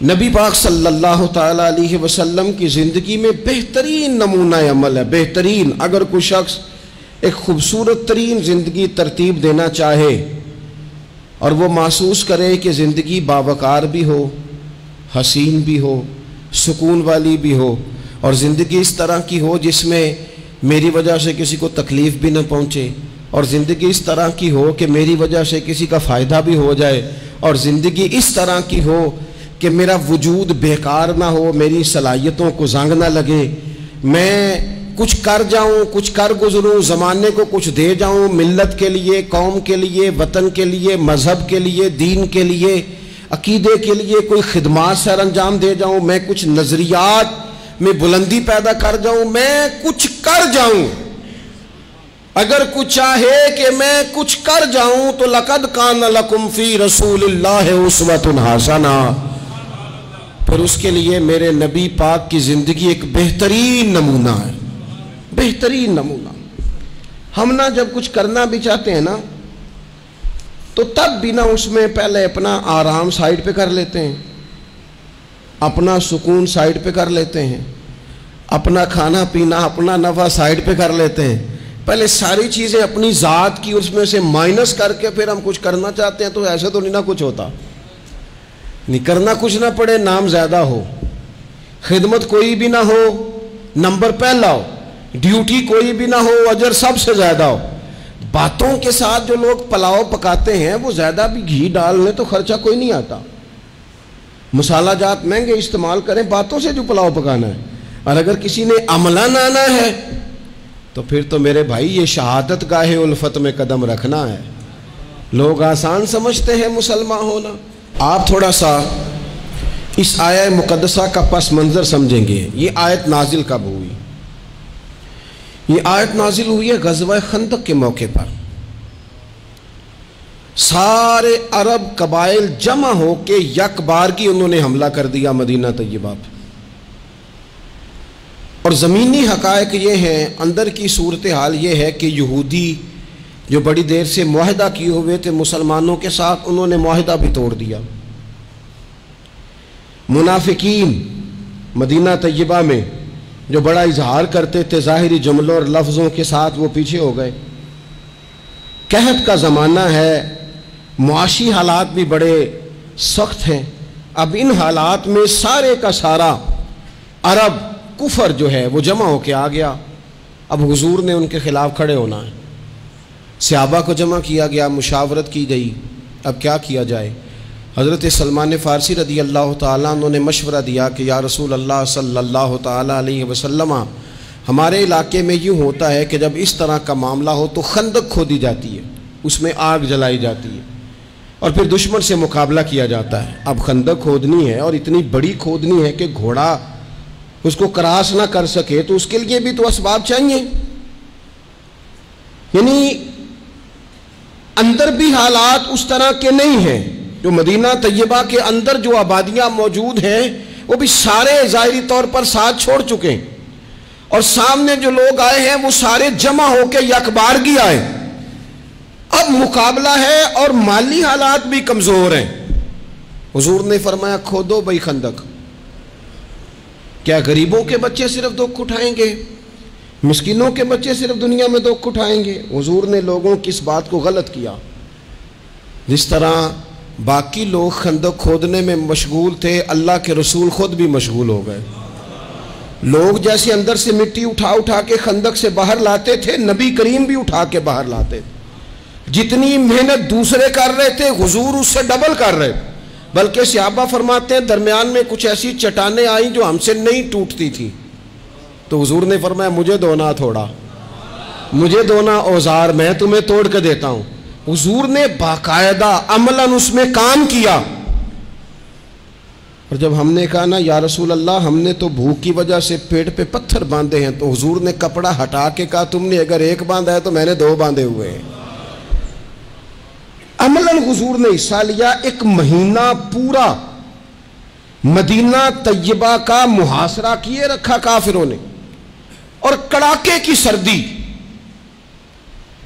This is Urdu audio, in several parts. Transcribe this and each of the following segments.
نبی پاک صلی اللہ تعالیٰ علیہ وسلم کی زندگی میں بہترین نمونہ عمل ہے، بہترین۔ اگر کوئی شخص ایک خوبصورت ترین زندگی ترتیب دینا چاہے اور وہ محسوس کرے کہ زندگی باوقار بھی ہو، حسین بھی ہو، سکون والی بھی ہو، اور زندگی اس طرح کی ہو جس میں میری وجہ سے کسی کو تکلیف بھی نہ پہنچے، اور زندگی اس طرح کی ہو کہ میری وجہ سے کسی کا فائدہ بھی ہو جائے، اور زندگی اس طرح کی ہو کہ میرا وجود بیکار نہ ہو، میری صلاحیتوں کو زنگ نہ لگے، میں کچھ کر جاؤں، کچھ کر گزروں، زمانے کو کچھ دے جاؤں، ملت کے لیے، قوم کے لیے، وطن کے لیے، مذہب کے لیے، دین کے لیے، عقیدے کے لیے کوئی خدمات سر انجام دے جاؤں، میں کچھ نظریات میں بلندی پیدا کر جاؤں، میں کچھ کر جاؤں۔ اگر کچھ چاہے کہ میں کچھ کر جاؤں تو لَقَدْ كَانَ لَكُمْ فِي رَسُولِ اللَّهِ أُسْوَةٌ حَسَنَةٌ، پھر اس کے لیے میرے نبی پاک کی زندگی ایک بہترین نمونہ ہے، بہترین نمونہ۔ ہم نہ جب کچھ کرنا بھی چاہتے ہیں نا تو تب بھی نہ اس میں پہلے اپنا آرام سائیڈ پہ کر لیتے ہیں، اپنا سکون سائیڈ پہ کر لیتے ہیں، اپنا کھانا پینا، اپنا نفع سائیڈ پہ کر لیتے ہیں، پہلے ساری چیزیں اپنی ذات کی اس میں سے مائنس کر کے پھر ہم کچھ کرنا چاہتے ہیں۔ تو ایسے تو نہیں نہ کچھ ہوتا، نہیں کرنا کچھ نہ پڑے، نام زیادہ ہو، خدمت کوئی بھی نہ ہو، نمبر پہلا ہو، ڈیوٹی کوئی بھی نہ ہو، اجر سب سے زیادہ ہو۔ باتوں کے ساتھ جو لوگ پلاؤ پکاتے ہیں وہ زیادہ بھی گھی ڈالنے تو خرچہ کوئی نہیں آتا، مسالہ جات مہنگے استعمال کریں، باتوں سے جو پلاؤ پکانا ہے۔ اور اگر کسی نے عملاً آنا ہے تو پھر تو میرے بھائی یہ شہادت گاہ الفت میں قدم رکھنا ہے۔ لوگ آسان سمجھتے ہیں مسلمان ہونا۔ آپ تھوڑا سا اس آیہ مقدسہ کا پس منظر سمجھیں گے۔ یہ آیت نازل کب ہوئی؟ یہ آیت نازل ہوئی ہے غزوہ خندق کے موقع پر۔ سارے عرب قبائل جمع ہو کے یک بارگی انہوں نے حملہ کر دیا مدینہ طیبہ پہ، اور زمینی حقائق یہ ہیں، اندر کی صورتحال یہ ہے کہ یہودی جو بڑی دیر سے معاہدہ کیے ہوئے تھے مسلمانوں کے ساتھ، انہوں نے معاہدہ بھی توڑ دیا۔ منافقین مدینہ طیبہ میں جو بڑا اظہار کرتے تھے ظاہری جملوں اور لفظوں کے ساتھ، وہ پیچھے ہو گئے۔ قحط کا زمانہ ہے، معاشی حالات بھی بڑے سخت ہیں۔ اب ان حالات میں سارے کا سارا عرب کفر جو ہے وہ جمع ہو کے آ گیا۔ اب حضور نے ان کے خلاف کھڑے ہونا ہے، صحابہ کو جمع کیا گیا، مشاورت کی گئی، اب کیا کیا جائے۔ حضرت سلمان فارسی رضی اللہ تعالیٰ عنہ نے مشورہ دیا کہ یا رسول اللہ صلی اللہ تعالیٰ علیہ وسلم، ہمارے علاقے میں یوں ہوتا ہے کہ جب اس طرح کا معاملہ ہو تو خندق کھودی جاتی ہے، اس میں آگ جلائی جاتی ہے، اور پھر دشمن سے مقابلہ کیا جاتا ہے۔ اب خندق کھودنی ہے اور اتنی بڑی کھودنی ہے کہ گھوڑا اس کو کراس نہ کر سکے، تو اس کے لیے بھی تو اسباب چاہیے۔ یعنی اندر بھی حالات اس طرح کے نہیں ہیں، جو مدینہ طیبہ کے اندر جو آبادیاں موجود ہیں وہ بھی سارے ظاہری طور پر ساتھ چھوڑ چکے ہیں، اور سامنے جو لوگ آئے ہیں وہ سارے جمع ہو کے یکبارگی آئے۔ اب مقابلہ ہے اور مالی حالات بھی کمزور ہیں۔ حضور نے فرمایا کھودو بھائی خندق۔ کیا غریبوں کے بچے صرف دکھ اٹھائیں گے؟ مسکینوں کے بچے صرف دنیا میں دکھ اٹھائیں گے؟ حضور نے لوگوں کی اس بات کو غلط کیا۔ جس طرح باقی لوگ خندق کھودنے میں مشغول تھے، اللہ کے رسول خود بھی مشغول ہو گئے۔ لوگ جیسے اندر سے مٹی اٹھا اٹھا کے خندق سے باہر لاتے تھے، نبی کریم بھی اٹھا کے باہر لاتے تھے۔ جتنی محنت دوسرے کر رہے تھے حضور اس سے ڈبل کر رہے تھے، بلکہ صحابہ فرماتے ہیں درمیان میں کچھ ایسی چٹانیں آئیں جو ہم سے نہیں ٹوٹتی تھی، تو حضور نے فرمایا مجھے دونا تھوڑا، مجھے دونا اوزار، میں تمہیں توڑ کے دیتا ہوں۔ حضور نے باقاعدہ عملاً اس میں کام کیا۔ اور جب ہم نے کہا نا یا رسول اللہ ہم نے تو بھوک کی وجہ سے پیٹ پہ پتھر باندھے ہیں، تو حضور نے کپڑا ہٹا کے کہا تم نے اگر ایک باندھا ہے تو میں نے دو باندھے ہوئے ہیں۔ عملاً حضور نے حصہ لیا۔ ایک مہینہ پورا مدینہ طیبہ کا محاصرہ کیے رکھا کافروں نے، اور کڑاکے کی سردی،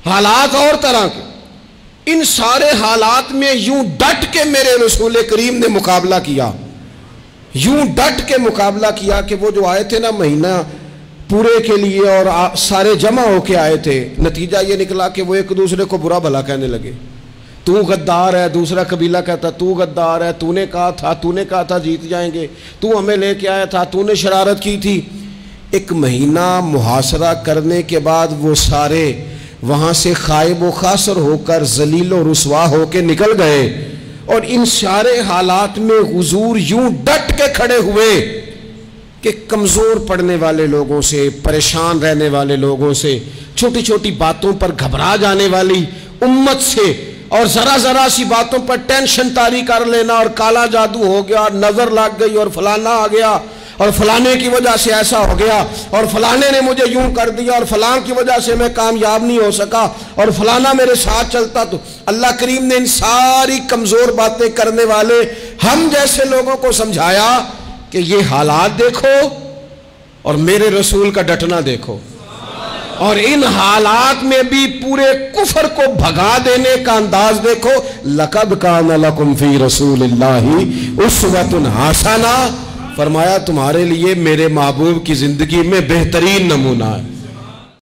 حالات اور طرح کے، ان سارے حالات میں یوں ڈٹ کے میرے رسول کریم نے مقابلہ کیا۔ یوں ڈٹ کے مقابلہ کیا کہ وہ جو آئے تھے نا مہینہ پورے کے لیے اور سارے جمع ہو کے آئے تھے، نتیجہ یہ نکلا کہ وہ ایک دوسرے کو برا بھلا کہنے لگے. تو غدار ہے، دوسرا قبیلہ کہتا تو غدار ہے، تو نے کہا تھا جیت جائیں گے، تو ہمیں لے کے آیا تھا، تو نے شرارت کی تھی. ایک مہینہ محاصرہ کرنے کے بعد وہ سارے وہاں سے خائب و خاسر ہو کر ذلیل و رسوا ہو کے نکل گئے. اور ان سارے حالات میں حضور یوں ڈٹ کے کھڑے ہوئے کہ کمزور پڑنے والے لوگوں سے، پریشان رہنے والے لوگوں سے، چھوٹی چھوٹی باتوں پر گھبرا جانے والی امت سے، اور ذرا ذرا سی باتوں پر ٹینشن طاری کر لینا اور کالا جادو ہو گیا، نظر لگ گئی اور فلانا آ گیا اور فلانے کی وجہ سے ایسا ہو گیا اور فلانے نے مجھے یوں کر دیا اور فلان کی وجہ سے میں کامیاب نہیں ہو سکا اور فلانا میرے ساتھ چلتا. تو اللہ کریم نے ان ساری کمزور باتیں کرنے والے ہم جیسے لوگوں کو سمجھایا کہ یہ حالات دیکھو اور میرے رسول کا ڈٹنا دیکھو، اور ان حالات میں بھی پورے کفر کو بھگا دینے کا انداز دیکھو. لَقَدْ كَانَ لَكُمْ فِي رَسُولِ اللَّهِ أُسْوَةٌ حَسَنَةٌ، فرمایا تمہارے لیے میرے محبوب کی زندگی میں بہترین نمونہ ہے.